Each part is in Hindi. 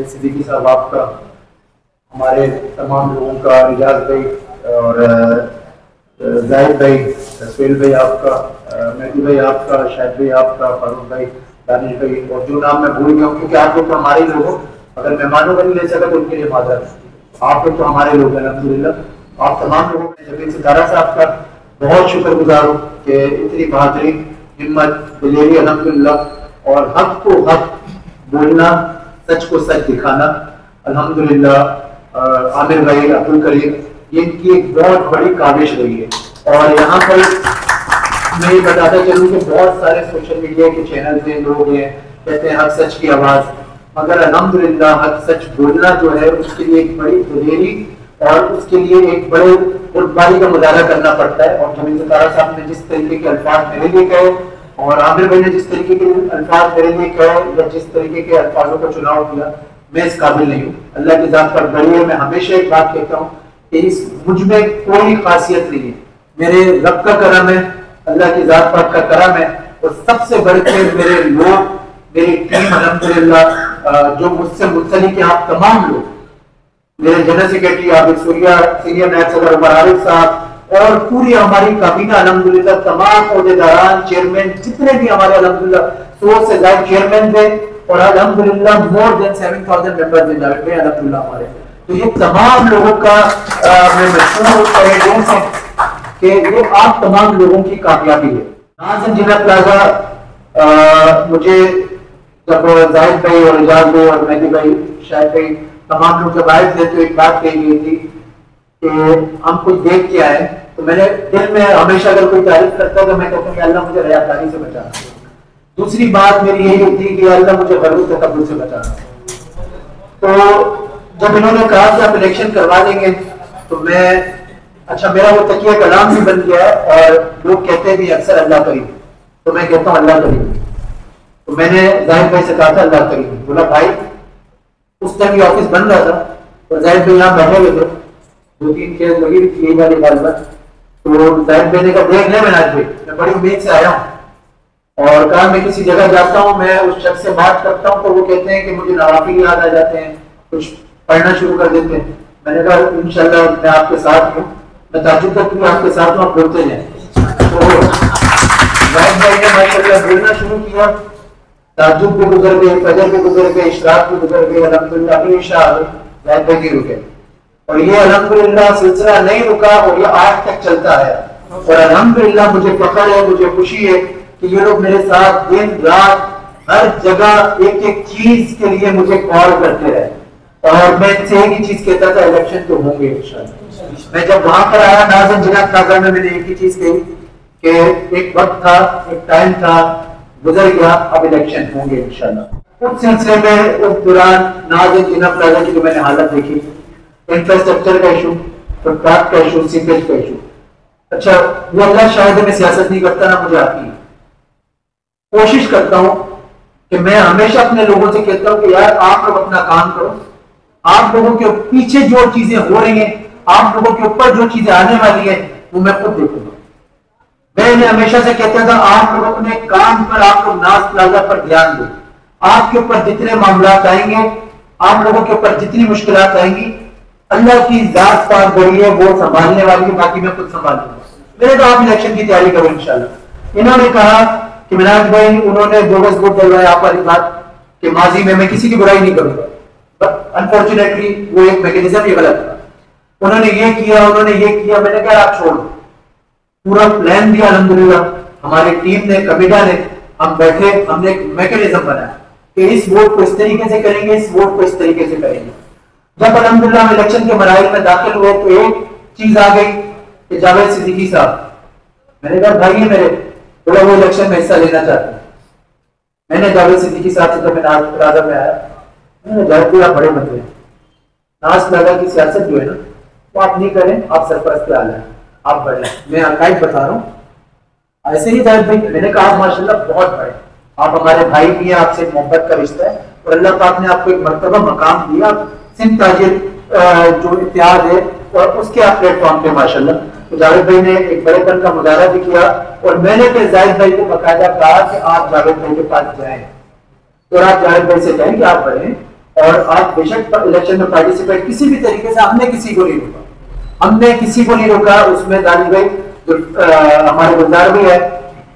सिद्दीकी साहब आपका, हमारे तमाम लोगों का, रियाज भाई और जाहिद भाई, सुहेल भाई आपका, मेहदी भाई आपका, शाहिद भाई आपका, फारूक भाई, दानिश भाई, और जो नाम मैं भूल गया हूँ क्योंकि आप लोग तो हमारे लोग हो, अगर मेहमानों का नहीं ले सका तो उनके लिए माजरत। आप लोग तो हमारे लोग हैं अल्हम्दुलिल्लाह। आप तमाम लोगों के जमीन सितारा साहब का बहुत शुक्रगुजार हूँ कि इतनी बहादुरी, हिम्मत, दिलेरी अल्हम्दुलिल्लाह, और हक को हक बोलना, सच को सच दिखाना अल्हम्दुलिल्लाह। आमिर भाई, अब्दुल करीम, ये इनकी एक बहुत बड़ी काबिश रही है। और यहाँ पर मैं ये बताता चलूँ कि बहुत सारे सोशल मीडिया के चैनल हैं, लोग हैं, कहते हैं हक सच की आवाज़, मगर अल्हम्दुलिल्लाह हक सच बोलना जो है उसके लिए एक बड़ी दिलेरी और उसके लिए एक बड़े रुतबारी का मुजाहरा करना पड़ता है। और जमीन सितारा साहब ने जिस तरीके के अल्फाज मेरे लिए कहे और आमिर भाई ने जिस तरीके के अल्फाज मेरे लिए कहे या जिस तरीके के अल्फाजों का चुनाव किया, मैं इस काबिल नहीं हूँ। अल्लाह की जात पर बड़ी है। मैं हमेशा एक बात कहता हूँ कि इस मुझ में कोई खासियत नहीं है, मेरे रब का करम है, अल्लाह की जात पर का करम है, और सबसे बढ़ के मेरे लोग, मेरी टीम अल्हम्दुलिल्लाह, जो मुझसे मुंसलिक हैं आप तमाम लोग, मेरे general secretary Abid Surya, senior नायब सदर उमर आरिफ साहब, और पूरी हमारी काबीना अल्हम्दुलिल्लाह, तमाम ओहदेदारान, चेयरमैन, जितने भी हमारे अल्हम्दुलिल्लाह 100 से ज्यादा चेयरमैन थे, और अल्हम्दुलिल्लाह मोर देन 7000 मेंबर्स इन अल्हम्दुलिल्लाह हमारे। तो ये तमाम लोगों का मैं मशहूर हूं कि ये आप तमाम लोगों की कामयाबी है। नाज़िम जिला प्लाजा, मुझे जब जाहिद भाई और रियाज भाई और मेहदी भाई, शाहिद भाई, तमाम लोग जब आए थे तो एक बात कही गई थी कि हम कुछ देख के आए, तो मैंने दिल में हमेशा अगर कोई तारीफ करता है तो मैं कहता हूँ कि अल्लाह मुझे रियाकारी से बचाना। दूसरी बात मेरी यही थी कि अल्लाह मुझे गरूर तकब्बुर से बचाना। तो जब इन्होंने कहा कि आप इलेक्शन करवा देंगे तो मैं, अच्छा मेरा वो तकिया कलाम भी बन गया है, और लोग कहते भी अक्सर अल्लाह करीम, तो मैं कहता हूँ अल्लाह करीम। तो मैंने जाहिद भाई से कहा था अल्लाह करीम, बोला भाई उस टाइम ये ऑफिस बन रहा था और जाहिद भाई यहाँ बैठे हुए थे, 2-3 केस लगी थी यही वाली बात पर। तो जाहिद भाई ने कहा देख ले मैं आज भाई, मैं बड़ी उम्मीद से आया हूँ, और कहा मैं किसी जगह जाता हूँ, मैं उस शख्स से बात करता हूँ तो वो कहते हैं कि मुझे नवाफिल याद आ जाते हैं, कुछ पढ़ना शुरू कर देते हैं। मैंने कहा इंशाल्लाह मैं आपके साथ हूँ, मैं ताजुब तक भी आपके साथ हूँ, आप बोलते जाएं। तो जाहिद भाई ने माशाल्लाह बोलना शुरू किया, ताजुब भी गुजर गए, फजर भी गुजर गए, इशराक भी गुजर गए, अल्हम्दुलिल्लाह अभी इशा आ गई, जाहिद भाई नहीं रुके, और ये अल्हम्दुलिल्लाह सिलसिला नहीं रुका और ये आज तक चलता है। और अल्हम्दुलिल्लाह मुझे फख्र है, मुझे खुशी है कि ये लोग मेरे साथ दिन रात हर जगह एक एक चीज के लिए मुझे कॉल करते रहे, और मैं इनसे एक ही चीज कहता था इलेक्शन तो होंगे इंशाल्लाह। मैं जब वहां पर आया नाज़िम जिला प्लाजा में, मैंने एक ही चीज कही कि एक वक्त था, एक टाइम था, गुजर गया, अब इलेक्शन होंगे इंशाल्लाह। उस सिलसिले में उस दौरान नाज़िम जिला प्लाजा की जो मैंने हालत देखी, इंफ्रास्ट्रक्चर का इशू, फुटपाथ का इशू, सीपेज का इशू, अच्छा वो अल्लाह शायद मैं सियासत नहीं करता ना मुझे आती है, कोशिश करता हूं कि मैं हमेशा अपने लोगों से कहता हूं कि यार आप लोग अपना काम करो, आप लोगों के पीछे जो चीजें हो रही हैं, आप लोगों के ऊपर जो चीजें आने वाली है वो मैं खुद देखूंगा। मैं इन्हें हमेशा से कहता था आप लोग अपने काम पर, आप लोग नाज प्लाजा पर ध्यान दो, आपके ऊपर जितने मामला आएंगे, आप लोगों के ऊपर जितनी मुश्किलात आएंगी, अल्लाह की जात पाक बड़ी है, वो संभालने वाली है, बाकी मैं खुद संभाल लूंगा। मेरे तो आप इलेक्शन की तैयारी करो इंशाल्लाह। इन्होंने कहा कि मिनाज भाई, उन्होंने बोगस वोट डलवाया, आप वाली बात कि माजी में मैं किसी की बुराई नहीं करूंगा, बट अनफॉर्चुनेटली वो एक मैकेनिज्म ही गलत था। उन्होंने ये किया, उन्होंने ये किया, मैंने कहा आप छोड़ो, पूरा प्लान दिया अल्हम्दुलिल्लाह, हमारी टीम ने, कमेटा ने, हम बैठे, हमने एक मैकेनिज्म बनाया कि इस वोट को इस तरीके से करेंगे, इस वोट को इस तरीके से करेंगे। जब अल्हम्दुलिल्लाह इलेक्शन के मराइल में दाखिल हुए तो एक चीज आ गई कि जावेद सिद्दीकी साहब, मैंने कहा भाई ये मेरे, बोला वो इलेक्शन में हिस्सा लेना चाहते हैं। मैंने जावेद सिद्दीकी साहब से जब मैं नाज प्लाजा में आया, मैंने जावेद भाई आप बड़े बंदे हैं, नाज प्लाजा की सियासत जो है ना वो आप नहीं करें, आप सरपरस्त पे आ जाए, आप बढ़ लें, मैं अकाइद बता रहा हूँ। ऐसे ही जावेद भाई, मैंने कहा आप माशाल्लाह बहुत बड़े, आप हमारे भाई भी हैं, आपसे मोहब्बत का रिश्ता है, और अल्लाह पाक ने आपको एक मर्तबा मकाम दिया, सिंध ताजिर जो इतिहाद है और उसके आप प्लेटफॉर्म पे माशाल्लाह। तो जावेद भाई ने एक बड़ेपन का मुजाहरा भी किया, और मैंने फिर जावेद भाई को बाकायदा कहा कि आप जावेद भाई के पास जाएं, और आप जावेद भाई से कहें कि आप बढ़े, और आप बेशक इलेक्शन में पार्टिसिपेट किसी भी तरीके से, हमने किसी को नहीं रोका, उसमें दानी भाई जो हमारे गुलजार भी है,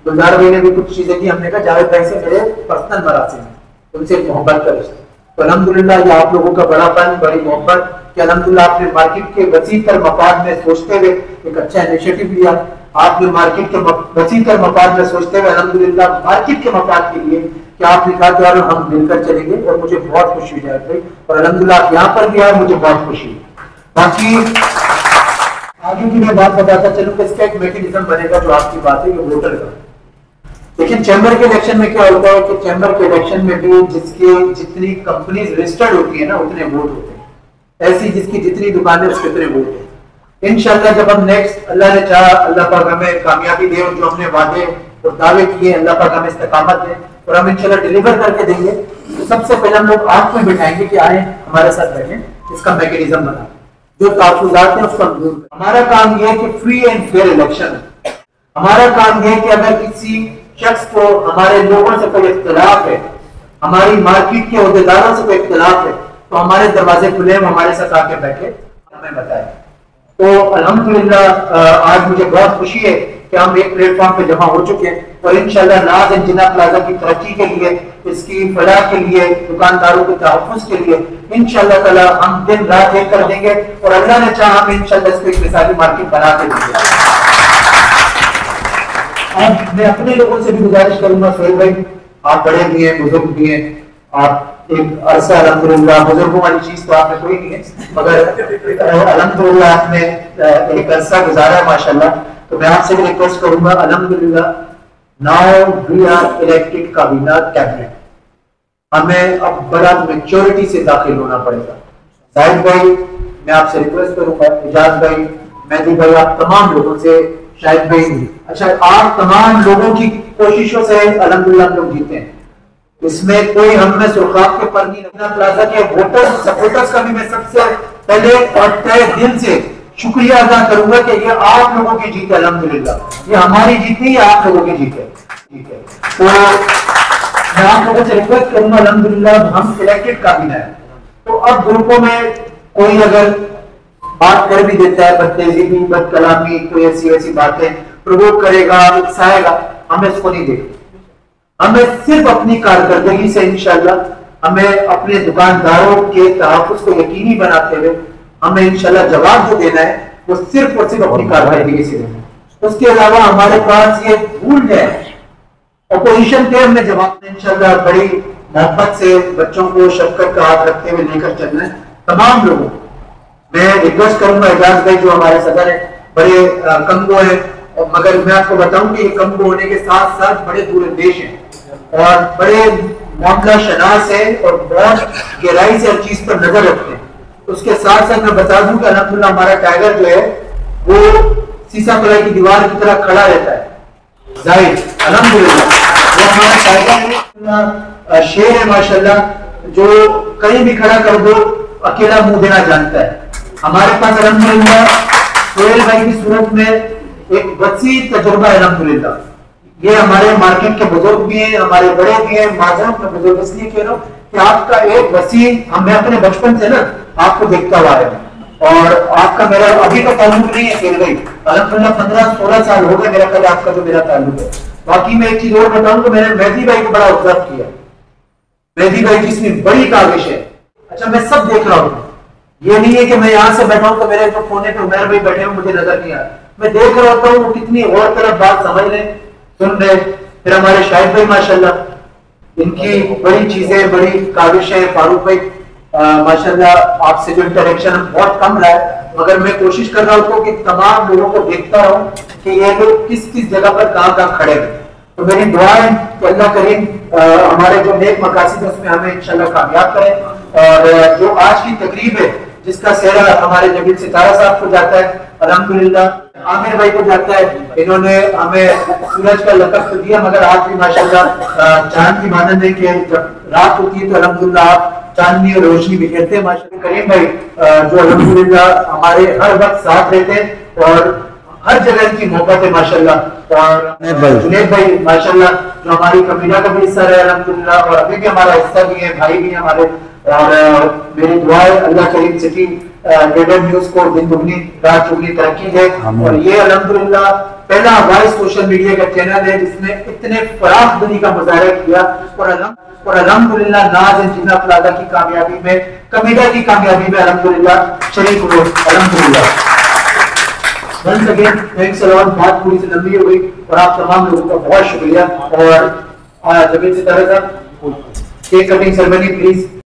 गुलजार भाई ने भी कुछ चीजें की, हमने कहा जावेद भाई से मेरे पर्सनल मरासिम है, उनसे मोहब्बत का रिश्ता। तो अल्हम्दुलिल्लाह ये आप लोगों का बड़ापन, बड़ी मोहब्बत कि अल्हम्दुलिल्लाह आपने मार्केट के वसीतर मफाद में सोचते हुए एक अच्छा इनिशिएटिव लिया। आपने मार्केट के वसीतर मफाद में सोचते हुए अल्हम्दुलिल्लाह मार्केट के मफाद के लिए कि आपने कहा कि यार हम मिलकर चलेंगे, और मुझे बहुत खुशी हुई जावेद भाई, और अल्हम्दुलिल्लाह आप यहाँ पर भी आए, मुझे बहुत खुशी हुई। बाकी आगे की मैं बात बताता चलूं कि इसका एक मैकेनिज्म बनेगा, जो आपकी बात है कि वोटर का। लेकिन चैम्बर के इलेक्शन में क्या होता है कि चैम्बर के इलेक्शन में भी जिसकी जितनी कंपनीज रजिस्टर्ड होती है ना, उतने वोट होते हैं। ऐसी जिसकी जितनी दुकानें उसके उतने वोट हैं। इंशाल्लाह जब हम नेक्स्ट, अल्लाह ने चाहा, अल्लाह पाक हमें कामयाबी दे, और जो हमने वादे और दावे किए अल्लाह पाक हमें इस्तेकामत दे, और हम इंशाल्लाह डिलीवर करके देंगे। तो सबसे पहले हम लोग आंख में बिठाएंगे कि आए हमारे साथ बैठे, इसका मैकेनिज्म बना, जो तहफ़्फ़ुज़ात हैं उसका हमारा काम यह है कि फ्री एंड फेयर इलेक्शन। हमारा काम यह है कि अगर किसी शख्स को हमारे लोगों से कोई इख्तिलाफ है, हमारी मार्केट के अहदेदारों से कोई इख्तिलाफ है, तो हमारे दरवाजे खुले, हम हमारे साथ आके बैठे, हमें बताए। तो अल्हम्दुलिल्लाह आज मुझे बहुत खुशी है कि हम एक प्लेटफॉर्म पे जमा हो चुके हैं, और इंशाल्लाह नाज एंड जिन्ना प्लाजा की तरक्की के लिए, इसकी फलाह के लिए, दुकानदारों के तहफ़्फ़ुज़ के लिए इंशाल्लाह ताला हम दिन रात एक कर देंगे, और अल्लाह ने चाहा हम इंशाल्लाह इसको एक मिसाली मार्केट बना के देंगे। अब मैं अपने लोगों से भी गुजारिश करूंगा, सोहेल भाई आप बड़े भी हैं, बुजुर्ग भी हैं, आप एक अरसा अल्हम्दुलिल्लाह, बुजुर्गों वाली चीज तो आपने कोई नहीं है, मगर अल्हम्दुलिल्लाह आपने एक अरसा गुजारा है माशाल्लाह। तो मैं आपसे भी रिक्वेस्ट करूंगा, अल्हम्दुलिल्लाह नाउ वी आर इलेक्टेड काबीना कैबिनेट, हमें अब बड़ा मेच्योरिटी से दाखिल होना पड़ेगा। जाहिद भाई मैं आपसे रिक्वेस्ट करूंगा, इजाज भाई, मेहदी भाई, आप तमाम लोगों से, शायद भाई, अच्छा आप तमाम लोगों की कोशिशों से अल्हम्दुलिल्लाह हम लोग जीते हैं, इसमें कोई हमें सुर्खाब के पर नहीं रखना। प्लाजा के वोटर्स सपोर्टर्स का भी मैं सबसे पहले और तहे दिल से शुक्रिया अदा करूंगा कि ये आप लोगों की जीत है, अल्हम्दुलिल्लाह ये हमारी जीत नहीं, आप लोगों की जीत है। तो मैं आप लोगों से रिक्वेस्ट करूंगा, अल्हम्दुलिल्लाह हम सिलेक्टेड काबीना है, तो अब ग्रुपों में कोई अगर बात कर भी देता है, बदतेजीबी, बदकलामी, कोई ऐसी वैसी बातें प्रोवोक करेगा, उकसाएगा, हमें इसको नहीं देखना। हमें सिर्फ अपनी कारकर्दगी से इंशाल्लाह हमें अपने दुकानदारों के तहफ़्फ़ुज़ को यकीनी बनाते हुए हमें इंशाल्लाह जवाब जो देना है वो सिर्फ और सिर्फ अपनी कारकर्दगी से देना है। उसके अलावा हमारे पास ये भूल है अपोजिशन के, हमने जवाब इंशाल्लाह बड़ी मोहब्बत से बच्चों को शफकत का हाथ रखते हुए लेकर चलना है। तमाम लोगों को मैं रिक्वेस्ट करूंगा, एजाज भाई जो हमारे सदर है, बड़े कमगो है, मगर मैं आपको बताऊं कि ये कमगो होने के साथ साथ बड़े दूरंदेश हैं और बड़े मामला शनास है और बहुत गहराई से हर चीज पर नजर रखते हैं। उसके साथ साथ मैं बता दूं कि अल्हम्दुलिल्लाह हमारा टाइगर जो है वो सीसा कलाई की दीवार की तरह खड़ा रहता है। जाहिद अल्हम्दुलिल्लाह वो हमारा टाइगर शेर है माशाल्लाह, जो कहीं भी खड़ा कर दो अकेला मुंह देना जानता है। हमारे पास अल्हम्दुलिल्लाह सोहेल भाई की सूरत में एक वसी तजुर्बा है अल्हम्दुलिल्लाह। ये हमारे मार्केट के बुजुर्ग भी हैं, हमारे बड़े भी हैं, माजरत में बुजुर्ग इसलिए कह रहा हूँ कि आपका एक वसी, हमें अपने बचपन से ना आपको देखता हुआ है, और आपका मेरा अभी का ताल्लुक नहीं है सोहेल भाई, अल्हम्दुलिल्लाह 15-16 साल हो गए मेरा कल आपका जो मेरा ताल्लुक है। बाकी मैं एक चीज और बताऊं तो मैंने मेहदी भाई को बड़ा ऑब्जर्व किया, मेहदी भाई की इसमें बड़ी काविश है। अच्छा मैं सब देख रहा हूँ, ये नहीं है कि मैं यहाँ से बैठा हूँ तो मेरे जो कोने पे उमर भाई बैठे हैं मुझे नजर नहीं आ रहा, मैं देख रहा होता हूँ कितनी और तरफ बात समझ रहे, सुन रहे। फिर हमारे शाहिद भाई माशाल्लाह इनकी बड़ी चीजें, बड़ी काविशें, फारूक भाई माशाल्लाह आपसे जो इंटरेक्शन बहुत कम रहा है, मगर मैं कोशिश कर रहा हूँ कि तमाम लोगों को देखता रहूं कि ये लोग किस किस जगह पर कहाँ खड़े हैं। तो मेरी दुआ है कि अल्लाह करीम हमारे जो नेक मकासद है उसमें हमें इंशाल्लाह कामयाब करे। और जो आज की तकरीब है जिसका सेहरा हमारे जमील सितारा साहब को जाता है, अल्हम्दुलिल्लाह आमिर भाई को जाता है, इन्होंने हमें सूरज का लक़ब तो दिया, मगर आप भी माशाल्लाह चांद की मानंद है कि जब रात होती है तो अल्हम्दुलिल्लाह आप चांदनी और रोशनी बिखेरते हैं माशाल्लाह। करीम भाई जो अल्हम्दुलिल्लाह हमारे हर वक्त साथ रहते हैं और हर जगह इनकी मोहब्बत है माशाल्लाह। और जुनैद भाई माशाल्लाह जो हमारी कबीला का भी हिस्सा रहे अल्हम्दुलिल्लाह, और अभी भी हमारा हिस्सा भी है, भाई भी हमारे और मेरी दुआ है अल्लाह करीम सिटी डेडर न्यूज को दिन दुगनी रात चुगनी तरक्की दे। और ये अल्हम्दुलिल्लाह पहला वाइस सोशल मीडिया का चैनल है जिसने इतने फराख दुनिया का मुजाहरा किया। और अल्हम्दुलिल्लाह नाज एंड जिन्ना प्लाजा की कामयाबी में, कमीदा की कामयाबी में अल्हम्दुलिल्लाह शरीक हुए। अल्हम्दुलिल्लाह once again thanks a lot. बात पूरी से लंबी हो गई और आप तमाम लोगों का बहुत शुक्रिया। और जबीन सितारा साहब केक कटिंग सेरेमनी प्लीज।